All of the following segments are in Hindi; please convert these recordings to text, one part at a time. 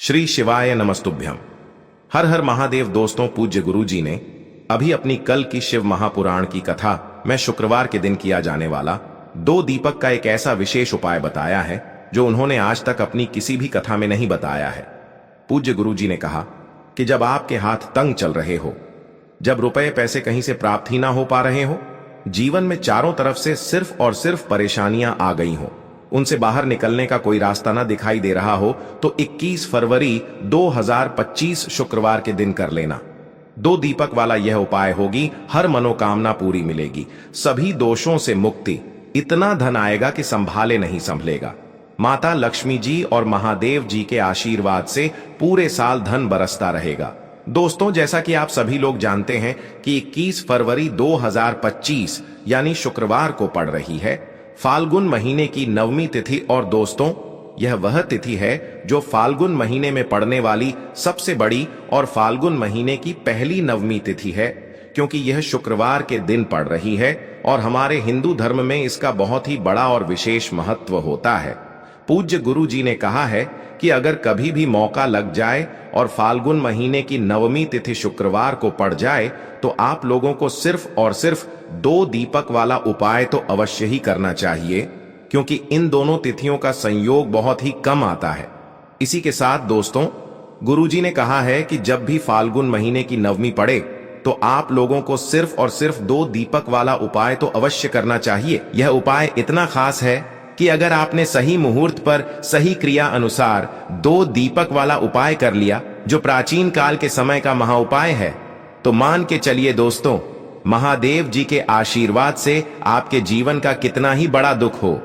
श्री शिवाय नमस्तुभ्यम। हर हर महादेव। दोस्तों, पूज्य गुरु जी ने अभी अपनी कल की शिव महापुराण की कथा में शुक्रवार के दिन किया जाने वाला 2 दीपक का एक ऐसा विशेष उपाय बताया है जो उन्होंने आज तक अपनी किसी भी कथा में नहीं बताया है। पूज्य गुरु जी ने कहा कि जब आपके हाथ तंग चल रहे हो, जब रुपए पैसे कहीं से प्राप्त ही ना हो पा रहे हो, जीवन में चारों तरफ से सिर्फ और सिर्फ परेशानियां आ गई हो, उनसे बाहर निकलने का कोई रास्ता ना दिखाई दे रहा हो, तो 21 फरवरी 2025 शुक्रवार के दिन कर लेना। 2 दीपक वाला यह उपाय होगी, हर मनोकामना पूरी मिलेगी, सभी दोषों से मुक्ति, इतना धन आएगा कि संभाले नहीं संभलेगा। माता लक्ष्मी जी और महादेव जी के आशीर्वाद से पूरे साल धन बरसता रहेगा। दोस्तों, जैसा कि आप सभी लोग जानते हैं कि 21 फरवरी 2025 यानी शुक्रवार को पड़ रही है फाल्गुन महीने की 9वीं तिथि। और दोस्तों, यह वह तिथि है जो फाल्गुन महीने में पड़ने वाली सबसे बड़ी और फाल्गुन महीने की पहली 9वीं तिथि है, क्योंकि यह शुक्रवार के दिन पड़ रही है और हमारे हिंदू धर्म में इसका बहुत ही बड़ा और विशेष महत्व होता है। पूज्य गुरु जी ने कहा है कि अगर कभी भी मौका लग जाए और फाल्गुन महीने की 9वीं तिथि शुक्रवार को पड़ जाए तो आप लोगों को सिर्फ और सिर्फ 2 दीपक वाला उपाय तो अवश्य ही करना चाहिए, क्योंकि इन दोनों तिथियों का संयोग बहुत ही कम आता है। इसी के साथ दोस्तों, गुरुजी ने कहा है कि जब भी फाल्गुन महीने की 9वीं पड़े तो आप लोगों को सिर्फ और सिर्फ 2 दीपक वाला उपाय तो अवश्य करना चाहिए। यह उपाय इतना खास है कि अगर आपने सही मुहूर्त पर सही क्रिया अनुसार 2 दीपक वाला उपाय कर लिया, जो प्राचीन काल के समय का महाउपाय है, तो मान के चलिए दोस्तों, महादेव जी के आशीर्वाद से आपके जीवन का कितना ही बड़ा दुख हो,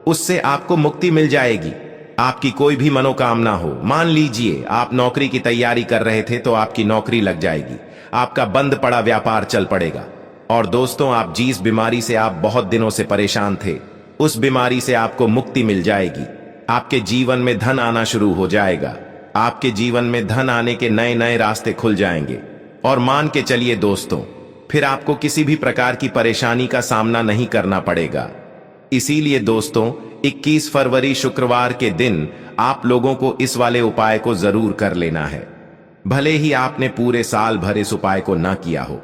उससे आपको मुक्ति मिल जाएगी। आपकी कोई भी मनोकामना हो, मान लीजिए आप नौकरी की तैयारी कर रहे थे तो आपकी नौकरी लग जाएगी, आपका बंद पड़ा व्यापार चल पड़ेगा। और दोस्तों, आप जिस बीमारी से आप बहुत दिनों से परेशान थे, उस बीमारी से आपको मुक्ति मिल जाएगी। आपके जीवन में धन आना शुरू हो जाएगा, आपके जीवन में धन आने के नए नए रास्ते खुल जाएंगे। और मान के चलिए दोस्तों, फिर आपको किसी भी प्रकार की परेशानी का सामना नहीं करना पड़ेगा। इसीलिए दोस्तों, 21 फरवरी शुक्रवार के दिन आप लोगों को इस वाले उपाय को जरूर कर लेना है। भले ही आपने पूरे साल भर इस उपाय को ना किया हो,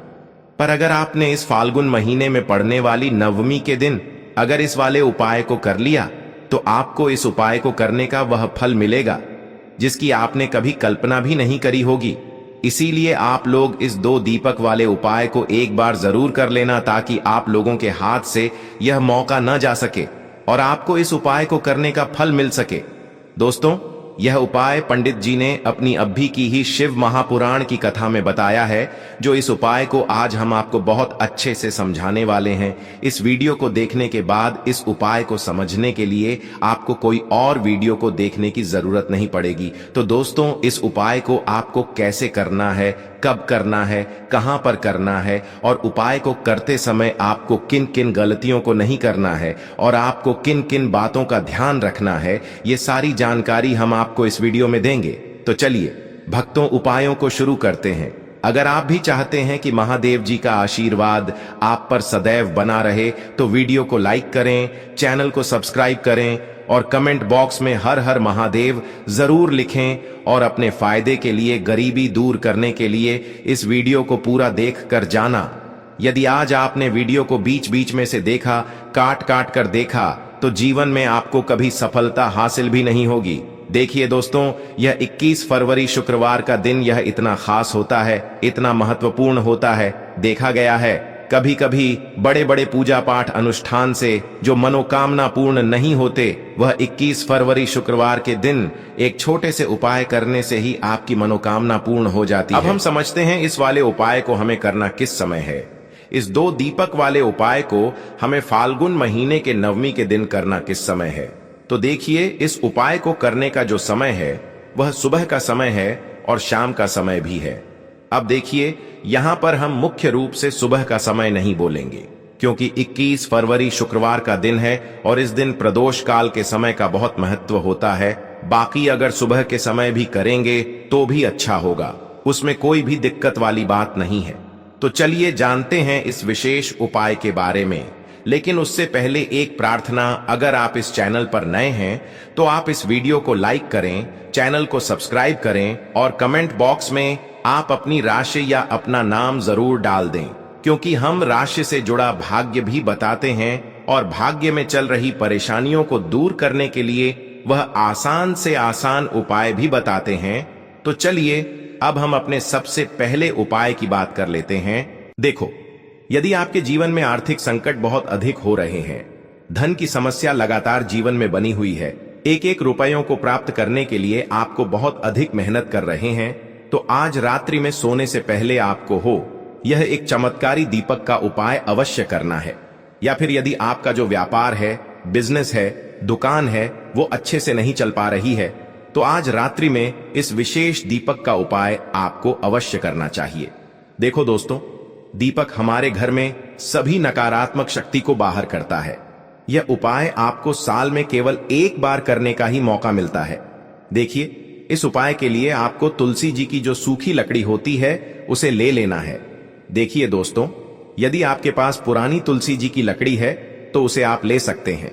पर अगर आपने इस फाल्गुन महीने में पड़ने वाली 9वीं के दिन अगर इस वाले उपाय को कर लिया, तो आपको इस उपाय को करने का वह फल मिलेगा जिसकी आपने कभी कल्पना भी नहीं करी होगी। इसीलिए आप लोग इस 2 दीपक वाले उपाय को एक बार जरूर कर लेना, ताकि आप लोगों के हाथ से यह मौका न जा सके और आपको इस उपाय को करने का फल मिल सके। दोस्तों, यह उपाय पंडित जी ने अपनी अभी की ही शिव महापुराण की कथा में बताया है, जो इस उपाय को आज हम आपको बहुत अच्छे से समझाने वाले हैं। इस वीडियो को देखने के बाद इस उपाय को समझने के लिए आपको कोई और वीडियो को देखने की जरूरत नहीं पड़ेगी। तो दोस्तों, इस उपाय को आपको कैसे करना है, कब करना है, कहां पर करना है, और उपाय को करते समय आपको किन किन गलतियों को नहीं करना है और आपको किन किन बातों का ध्यान रखना है, ये सारी जानकारी हम आपको इस वीडियो में देंगे। तो चलिए भक्तों, उपायों को शुरू करते हैं। अगर आप भी चाहते हैं कि महादेव जी का आशीर्वाद आप पर सदैव बना रहे, तो वीडियो को लाइक करें, चैनल को सब्सक्राइब करें और कमेंट बॉक्स में हर हर महादेव जरूर लिखें। और अपने फायदे के लिए, गरीबी दूर करने के लिए इस वीडियो को पूरा देख कर जाना। यदि आज आपने वीडियो को बीच बीच में से देखा, काट काट कर देखा, तो जीवन में आपको कभी सफलता हासिल भी नहीं होगी। देखिए दोस्तों, यह 21 फरवरी शुक्रवार का दिन यह इतना खास होता है, इतना महत्वपूर्ण होता है। देखा गया है कभी कभी बड़े बड़े पूजा पाठ अनुष्ठान से जो मनोकामना पूर्ण नहीं होते, वह 21 फरवरी शुक्रवार के दिन एक छोटे से उपाय करने से ही आपकी मनोकामना पूर्ण हो जाती है। अब हम समझते हैं इस वाले उपाय को हमें करना किस समय है। इस 2 दीपक वाले उपाय को हमें फाल्गुन महीने के 9वीं के दिन करना किस समय है। तो देखिए, इस उपाय को करने का जो समय है वह सुबह का समय है और शाम का समय भी है। अब देखिए, यहां पर हम मुख्य रूप से सुबह का समय नहीं बोलेंगे, क्योंकि 21 फरवरी शुक्रवार का दिन है और इस दिन प्रदोष काल के समय का बहुत महत्व होता है। बाकी अगर सुबह के समय भी करेंगे तो भी अच्छा होगा, उसमें कोई भी दिक्कत वाली बात नहीं है। तो चलिए जानते हैं इस विशेष उपाय के बारे में। लेकिन उससे पहले एक प्रार्थना, अगर आप इस चैनल पर नए हैं तो आप इस वीडियो को लाइक करें, चैनल को सब्सक्राइब करें और कमेंट बॉक्स में आप अपनी राशि या अपना नाम जरूर डाल दें, क्योंकि हम राशि से जुड़ा भाग्य भी बताते हैं और भाग्य में चल रही परेशानियों को दूर करने के लिए वह आसान से आसान उपाय भी बताते हैं। तो चलिए अब हम अपने सबसे पहले उपाय की बात कर लेते हैं। देखो, यदि आपके जीवन में आर्थिक संकट बहुत अधिक हो रहे हैं, धन की समस्या लगातार जीवन में बनी हुई है, एक एक रुपयों को प्राप्त करने के लिए आपको बहुत अधिक मेहनत कर रहे हैं, तो आज रात्रि में सोने से पहले आपको यह एक चमत्कारी दीपक का उपाय अवश्य करना है। या फिर यदि आपका जो व्यापार है, बिजनेस है, दुकान है, वो अच्छे से नहीं चल पा रही है, तो आज रात्रि में इस विशेष दीपक का उपाय आपको अवश्य करना चाहिए। देखो दोस्तों, दीपक हमारे घर में सभी नकारात्मक शक्ति को बाहर करता है। यह उपाय आपको साल में केवल एक बार करने का ही मौका मिलता है। देखिए, इस उपाय के लिए आपको तुलसी जी की जो सूखी लकड़ी होती है उसे ले लेना है। देखिए दोस्तों, यदि आपके पास पुरानी तुलसी जी की लकड़ी है तो उसे आप ले सकते हैं,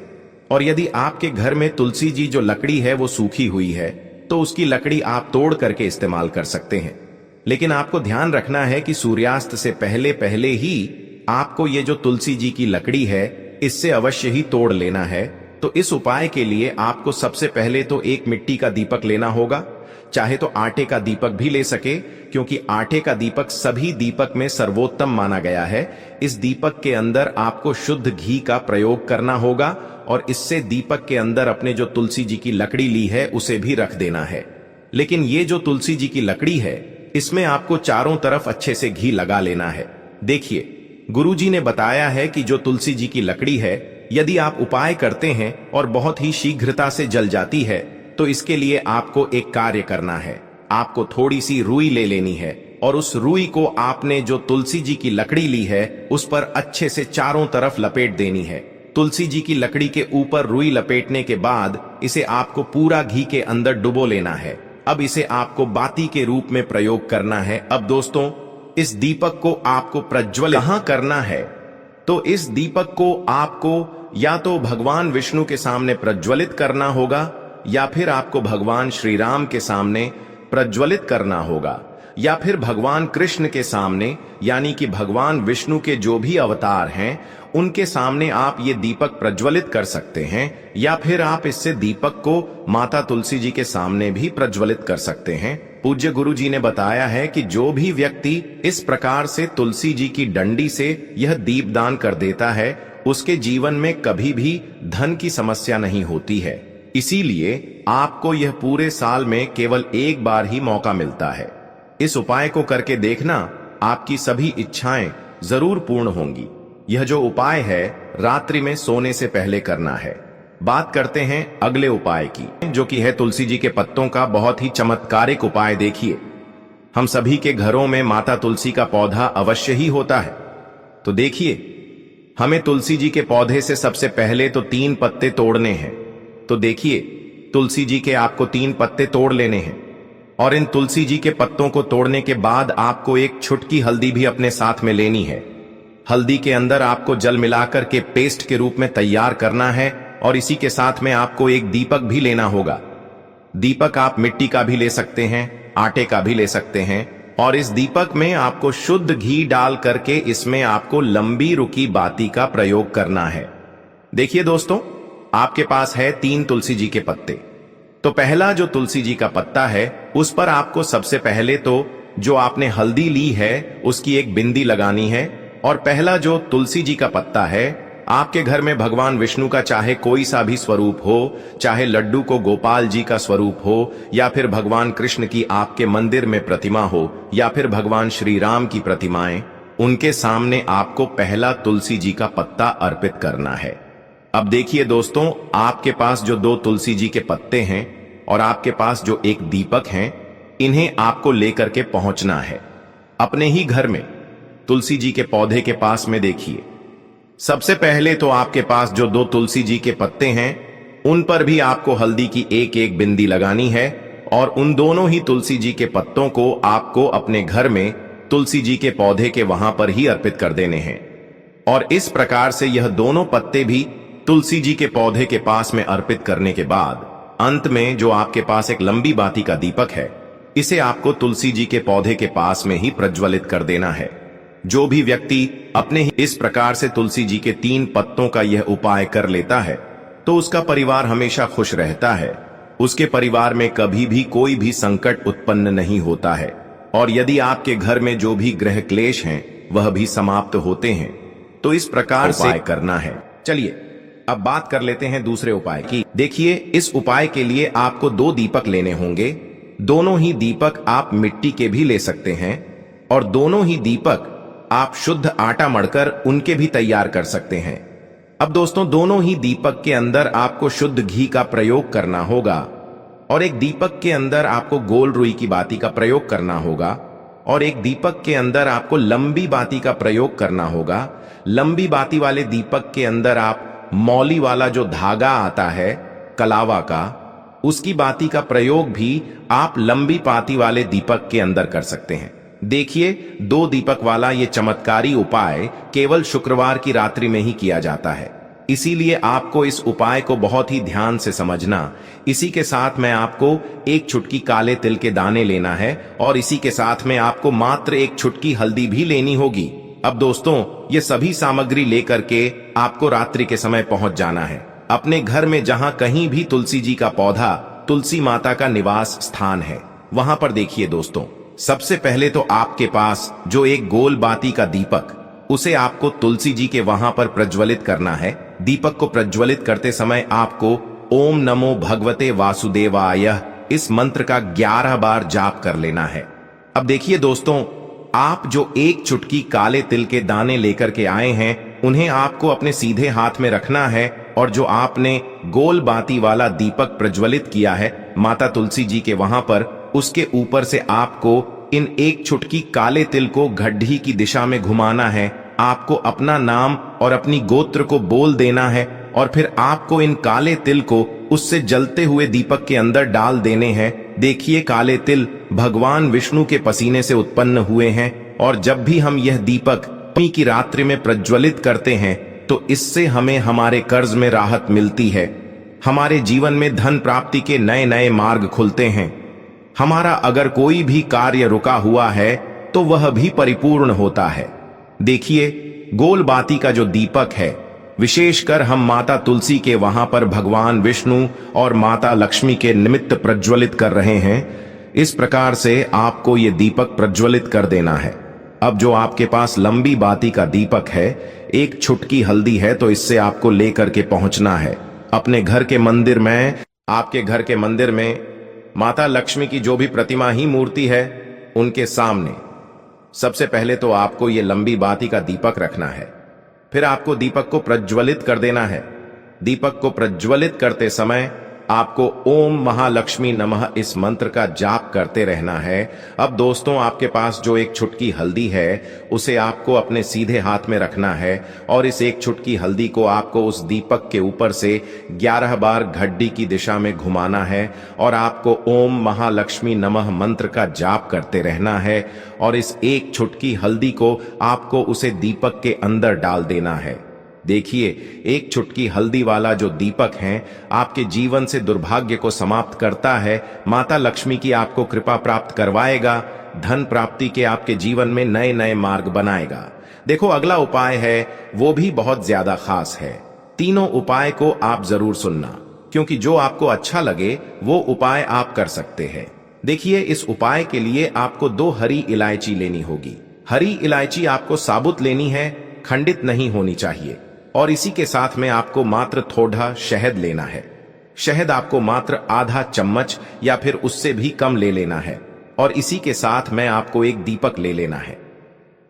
और यदि आपके घर में तुलसी जी जो लकड़ी है वो सूखी हुई है तो उसकी लकड़ी आप तोड़ करके इस्तेमाल कर सकते हैं। लेकिन आपको ध्यान रखना है कि सूर्यास्त से पहले पहले ही आपको ये जो तुलसी जी की लकड़ी है इससे अवश्य ही तोड़ लेना है। तो इस उपाय के लिए आपको सबसे पहले तो एक मिट्टी का दीपक लेना होगा, चाहे तो आटे का दीपक भी ले सके, क्योंकि आटे का दीपक सभी दीपक में सर्वोत्तम माना गया है। इस दीपक के अंदर आपको शुद्ध घी का प्रयोग करना होगा और इससे दीपक के अंदर अपने जो तुलसी जी की लकड़ी ली है उसे भी रख देना है। लेकिन ये जो तुलसी जी की लकड़ी है इसमें आपको चारों तरफ अच्छे से घी लगा लेना है। देखिए, गुरुजी ने बताया है कि जो तुलसी जी की लकड़ी है यदि आप उपाय करते हैं और बहुत ही शीघ्रता से जल जाती है, तो इसके लिए आपको एक कार्य करना है। आपको थोड़ी सी रुई ले लेनी है और उस रुई को आपने जो तुलसी जी की लकड़ी ली है उस पर अच्छे से चारों तरफ लपेट देनी है। तुलसी जी की लकड़ी के ऊपर रुई लपेटने के बाद इसे आपको पूरा घी के अंदर डुबो लेना है। अब इसे आपको बाती के रूप में प्रयोग करना है। अब दोस्तों, इस दीपक को आपको प्रज्वलित कहां करना है? तो इस दीपक को आपको या तो भगवान विष्णु के सामने प्रज्वलित करना होगा, या फिर आपको भगवान श्री राम के सामने प्रज्वलित करना होगा, या फिर भगवान कृष्ण के सामने, यानी कि भगवान विष्णु के जो भी अवतार हैं उनके सामने आप ये दीपक प्रज्वलित कर सकते हैं, या फिर आप इससे दीपक को माता तुलसी जी के सामने भी प्रज्वलित कर सकते हैं। पूज्य गुरु जी ने बताया है कि जो भी व्यक्ति इस प्रकार से तुलसी जी की डंडी से यह दीपदान कर देता है उसके जीवन में कभी भी धन की समस्या नहीं होती है। इसीलिए आपको यह पूरे साल में केवल एक बार ही मौका मिलता है। इस उपाय को करके देखना, आपकी सभी इच्छाएं जरूर पूर्ण होंगी। यह जो उपाय है रात्रि में सोने से पहले करना है। बात करते हैं अगले उपाय की, जो कि है तुलसी जी के पत्तों का बहुत ही चमत्कारिक उपाय। देखिए, हम सभी के घरों में माता तुलसी का पौधा अवश्य ही होता है। तो देखिए, हमें तुलसी जी के पौधे से सबसे पहले तो 3 पत्ते तोड़ने हैं। तो देखिए, तुलसी जी के आपको 3 पत्ते तोड़ लेने हैं, और इन तुलसी जी के पत्तों को तोड़ने के बाद आपको एक छुटकी हल्दी भी अपने साथ में लेनी है। हल्दी के अंदर आपको जल मिलाकर के पेस्ट के रूप में तैयार करना है, और इसी के साथ में आपको एक दीपक भी लेना होगा। दीपक आप मिट्टी का भी ले सकते हैं, आटे का भी ले सकते हैं, और इस दीपक में आपको शुद्ध घी डाल करके इसमें आपको लंबी रुकी बाती का प्रयोग करना है। देखिए दोस्तों, आपके पास है 3 तुलसी जी के पत्ते। तो पहला जो तुलसी जी का पत्ता है उस पर आपको सबसे पहले तो जो आपने हल्दी ली है उसकी एक बिंदी लगानी है, और पहला जो तुलसी जी का पत्ता है, आपके घर में भगवान विष्णु का चाहे कोई सा भी स्वरूप हो, चाहे लड्डू को गोपाल जी का स्वरूप हो, या फिर भगवान कृष्ण की आपके मंदिर में प्रतिमा हो, या फिर भगवान श्री राम की प्रतिमाएं, उनके सामने आपको पहला तुलसी जी का पत्ता अर्पित करना है। अब देखिए दोस्तों, आपके पास जो 2 तुलसी जी के पत्ते हैं और आपके पास जो एक दीपक हैं, इन्हें आपको लेकर के पहुंचना है अपने ही घर में तुलसी जी के पौधे के पास में। देखिए, सबसे पहले तो आपके पास जो 2 तुलसी जी के पत्ते हैं उन पर भी आपको हल्दी की एक एक बिंदी लगानी है, और उन दोनों ही तुलसी जी के पत्तों को आपको अपने घर में तुलसी जी के पौधे के वहां पर ही अर्पित कर देने हैं। और इस प्रकार से यह दोनों पत्ते भी तुलसी जी के पौधे के पास में अर्पित करने के बाद अंत में जो आपके पास एक लंबी बाती का दीपक है, इसे आपको तुलसी जी के पौधे के पास में ही प्रज्वलित कर देना है। जो भी व्यक्ति अपने ही इस प्रकार से तुलसी जी के 3 पत्तों का यह उपाय कर लेता है तो उसका परिवार हमेशा खुश रहता है, उसके परिवार में कभी भी कोई भी संकट उत्पन्न नहीं होता है, और यदि आपके घर में जो भी ग्रह क्लेश हैं वह भी समाप्त होते हैं। तो इस प्रकार से उपाय करना है। चलिए अब बात कर लेते हैं दूसरे उपाय की। देखिए, इस उपाय के लिए आपको 2 दीपक लेने होंगे। दोनों ही दीपक आप मिट्टी के भी ले सकते हैं और दोनों ही दीपक आप शुद्ध आटा मढ़कर उनके भी तैयार कर सकते हैं। अब दोस्तों, दोनों ही दीपक के अंदर आपको शुद्ध घी का प्रयोग करना होगा और एक दीपक के अंदर आपको गोल रुई की बाती का प्रयोग करना होगा और एक दीपक के अंदर आपको लंबी बाती का प्रयोग करना होगा। लंबी बाती वाले दीपक के अंदर आप मौली वाला जो धागा आता है कलावा का, उसकी बाती का प्रयोग भी आप लंबी बाती वाले दीपक के अंदर कर सकते हैं। देखिए, 2 दीपक वाला ये चमत्कारी उपाय केवल शुक्रवार की रात्रि में ही किया जाता है, इसीलिए आपको इस उपाय को बहुत ही ध्यान से समझना। इसी के साथ में आपको एक चुटकी काले तिल के दाने लेना है और इसी के साथ में आपको मात्र एक चुटकी हल्दी भी लेनी होगी। अब दोस्तों, ये सभी सामग्री लेकर के आपको रात्रि के समय पहुंच जाना है अपने घर में, जहां कहीं भी तुलसी जी का पौधा, तुलसी माता का निवास स्थान है, वहां पर देखिए दोस्तों, सबसे पहले तो आपके पास जो एक गोल बाती का दीपक, उसे आपको तुलसी जी के वहां पर प्रज्वलित करना है। दीपक को प्रज्वलित करते समय आपको ओम नमो भगवते वासुदेवाय इस मंत्र का 11 बार जाप कर लेना है। अब देखिए दोस्तों, आप जो एक चुटकी काले तिल के दाने लेकर के आए हैं, उन्हें आपको अपने सीधे हाथ में रखना है और जो आपने गोल बाती वाला दीपक प्रज्वलित किया है माता तुलसी जी के वहां पर, उसके ऊपर से आपको इन एक चुटकी काले तिल को गड्ढी की दिशा में घुमाना है। आपको अपना नाम और अपनी गोत्र को बोल देना है और फिर आपको इन काले तिल को उससे जलते हुए दीपक के अंदर डाल देने हैं। देखिए, काले तिल भगवान विष्णु के पसीने से उत्पन्न हुए हैं और जब भी हम यह दीपक की रात्रि में प्रज्वलित करते हैं तो इससे हमें हमारे कर्ज में राहत मिलती है, हमारे जीवन में धन प्राप्ति के नए नए मार्ग खुलते हैं, हमारा अगर कोई भी कार्य रुका हुआ है तो वह भी परिपूर्ण होता है। देखिए, गोल बाती का जो दीपक है, विशेषकर हम माता तुलसी के वहां पर भगवान विष्णु और माता लक्ष्मी के निमित्त प्रज्वलित कर रहे हैं। इस प्रकार से आपको ये दीपक प्रज्वलित कर देना है। अब जो आपके पास लंबी बाती का दीपक है, एक चुटकी हल्दी है, तो इससे आपको लेकर के पहुंचना है अपने घर के मंदिर में। आपके घर के मंदिर में माता लक्ष्मी की जो भी प्रतिमा ही मूर्ति है, उनके सामने सबसे पहले तो आपको ये लंबी बाती का दीपक रखना है। फिर आपको दीपक को प्रज्वलित कर देना है। दीपक को प्रज्वलित करते समय आपको ओम महालक्ष्मी नमः इस मंत्र का जाप करते रहना है। अब दोस्तों, आपके पास जो एक चुटकी हल्दी है, उसे आपको अपने सीधे हाथ में रखना है और इस एक चुटकी हल्दी को आपको उस दीपक के ऊपर से 11 बार घड्डी की दिशा में घुमाना है और आपको ओम महालक्ष्मी नमः मंत्र का जाप करते रहना है और इस एक चुटकी हल्दी को आपको उसे दीपक के अंदर डाल देना है। देखिए, एक चुटकी हल्दी वाला जो दीपक है आपके जीवन से दुर्भाग्य को समाप्त करता है, माता लक्ष्मी की आपको कृपा प्राप्त करवाएगा, धन प्राप्ति के आपके जीवन में नए नए मार्ग बनाएगा। देखो, अगला उपाय है वो भी बहुत ज्यादा खास है। तीनों उपाय को आप जरूर सुनना, क्योंकि जो आपको अच्छा लगे वो उपाय आप कर सकते हैं। देखिए, इस उपाय के लिए आपको 2 हरी इलायची लेनी होगी। हरी इलायची आपको साबुत लेनी है, खंडित नहीं होनी चाहिए। और इसी के साथ में आपको मात्र थोड़ा शहद लेना है। शहद आपको मात्र आधा चम्मच या फिर उससे भी कम ले लेना है और इसी के साथ में आपको एक दीपक ले लेना है।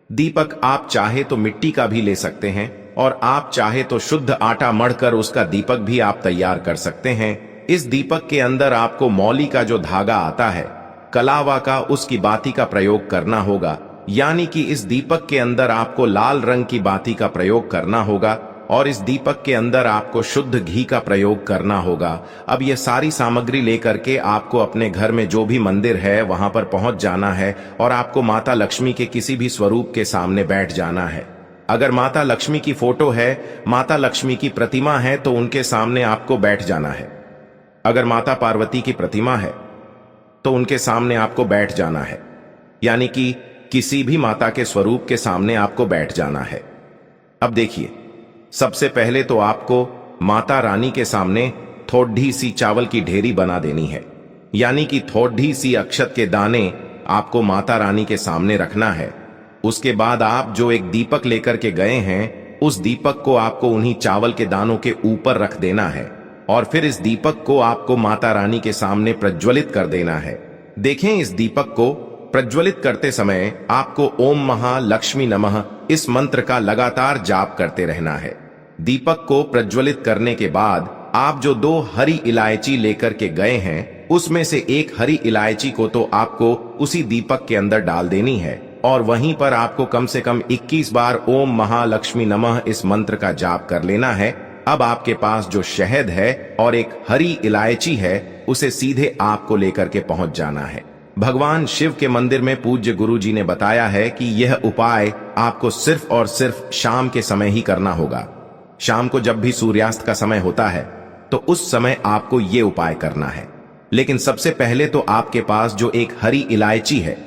दीपक आप चाहे तो मिट्टी का भी ले सकते हैं और आप चाहे तो शुद्ध आटा मढ़कर उसका दीपक भी आप तैयार कर सकते हैं। इस दीपक के अंदर आपको मौली का जो धागा आता है कलावा का, उसकी बाती का प्रयोग करना होगा, यानी कि इस दीपक के अंदर आपको लाल रंग की बाती का प्रयोग करना होगा और इस दीपक के अंदर आपको शुद्ध घी का प्रयोग करना होगा। अब ये सारी सामग्री लेकर के आपको अपने घर में जो भी मंदिर है वहां पर पहुंच जाना है और आपको माता लक्ष्मी के किसी भी स्वरूप के सामने बैठ जाना है। अगर माता लक्ष्मी की फोटो है, माता लक्ष्मी की प्रतिमा है तो उनके सामने आपको बैठ जाना है। अगर माता पार्वती की प्रतिमा है तो उनके सामने आपको बैठ जाना है, यानी कि किसी भी माता के स्वरूप के सामने आपको बैठ जाना है। अब देखिए, सबसे पहले तो आपको माता रानी के सामने थोड़ी सी चावल की ढेरी बना देनी है, यानी कि थोड़ी सी अक्षत के दाने आपको माता रानी के सामने रखना है। उसके बाद आप जो एक दीपक लेकर के गए हैं, उस दीपक को आपको उन्हीं चावल के दानों के ऊपर रख देना है और फिर इस दीपक को आपको माता रानी के सामने प्रज्वलित कर देना है। देखें, इस दीपक को प्रज्वलित करते समय आपको ओम महालक्ष्मी नमः इस मंत्र का लगातार जाप करते रहना है। दीपक को प्रज्वलित करने के बाद आप जो 2 हरी इलायची लेकर के गए हैं, उसमें से एक हरी इलायची को तो आपको उसी दीपक के अंदर डाल देनी है और वहीं पर आपको कम से कम 21 बार ओम महालक्ष्मी नमः इस मंत्र का जाप कर लेना है। अब आपके पास जो शहद है और एक हरी इलायची है, उसे सीधे आपको लेकर के पहुंच जाना है। भगवान शिव के मंदिर में पूज्य गुरुजी ने बताया है कि यह उपाय आपको सिर्फ और सिर्फ शाम के समय ही करना होगा। शाम को जब भी सूर्यास्त का समय होता है तो उस समय आपको ये उपाय करना है। लेकिन सबसे पहले तो आपके पास जो एक हरी इलायची है,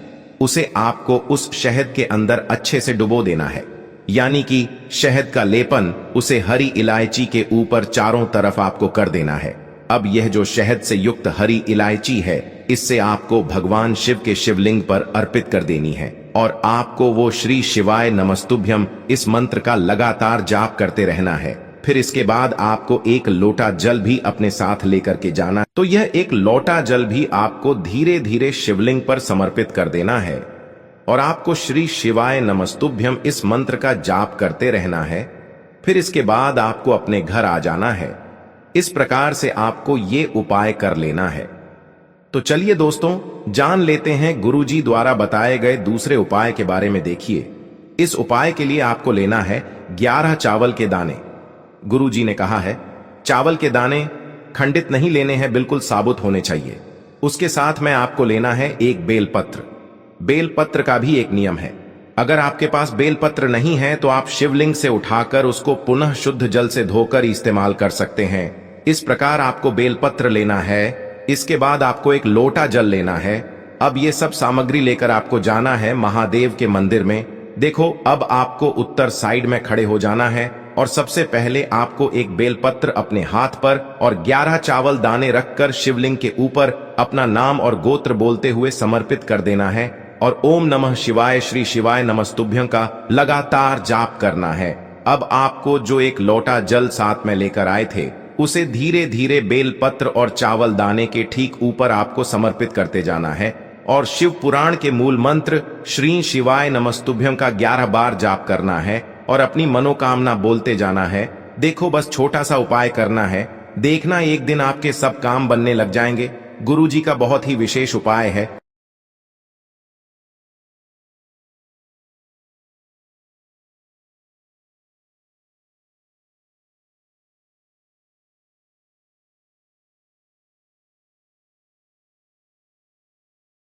उसे आपको उस शहद के अंदर अच्छे से डुबो देना है, यानी कि शहद का लेपन उसे हरी इलायची के ऊपर चारों तरफ आपको कर देना है। अब यह जो शहद से युक्त हरी इलायची है, इससे आपको भगवान शिव के शिवलिंग पर अर्पित कर देनी है और आपको वो श्री शिवाय नमस्तुभ्यम इस मंत्र का लगातार जाप करते रहना है। फिर इसके बाद आपको एक लोटा जल भी अपने साथ लेकर के जाना। तो यह एक लोटा जल भी आपको धीरे धीरे शिवलिंग पर समर्पित कर देना है और आपको श्री शिवाय नमस्तुभ्यम इस मंत्र का जाप करते रहना है। फिर इसके बाद आपको अपने घर आ जाना है। इस प्रकार से आपको ये उपाय कर लेना है। तो चलिए दोस्तों, जान लेते हैं गुरुजी द्वारा बताए गए दूसरे उपाय के बारे में। देखिए, इस उपाय के लिए आपको लेना है 11 चावल के दाने। गुरुजी ने कहा है चावल के दाने खंडित नहीं लेने हैं, बिल्कुल साबुत होने चाहिए। उसके साथ में आपको लेना है एक बेलपत्र। बेलपत्र का भी एक नियम है, अगर आपके पास बेलपत्र नहीं है तो आप शिवलिंग से उठाकर उसको पुनः शुद्ध जल से धोकर इस्तेमाल कर सकते हैं। इस प्रकार आपको बेलपत्र लेना है। इसके बाद आपको एक लोटा जल लेना है। अब ये सब सामग्री लेकर आपको जाना है महादेव के मंदिर में। देखो, अब आपको उत्तर साइड में खड़े हो जाना है और सबसे पहले आपको एक बेलपत्र अपने हाथ पर और 11 चावल दाने रखकर शिवलिंग के ऊपर अपना नाम और गोत्र बोलते हुए समर्पित कर देना है और ओम नमः शिवाय श्री शिवाय नमस्तुभ्यं का लगातार जाप करना है। अब आपको जो एक लोटा जल साथ में लेकर आए थे, उसे धीरे धीरे बेलपत्र और चावल दाने के ठीक ऊपर आपको समर्पित करते जाना है और शिव पुराण के मूल मंत्र श्री शिवाय नमस्तुभ्यं का 11 बार जाप करना है और अपनी मनोकामना बोलते जाना है। देखो, बस छोटा सा उपाय करना है, देखना एक दिन आपके सब काम बनने लग जाएंगे। गुरुजी का बहुत ही विशेष उपाय है।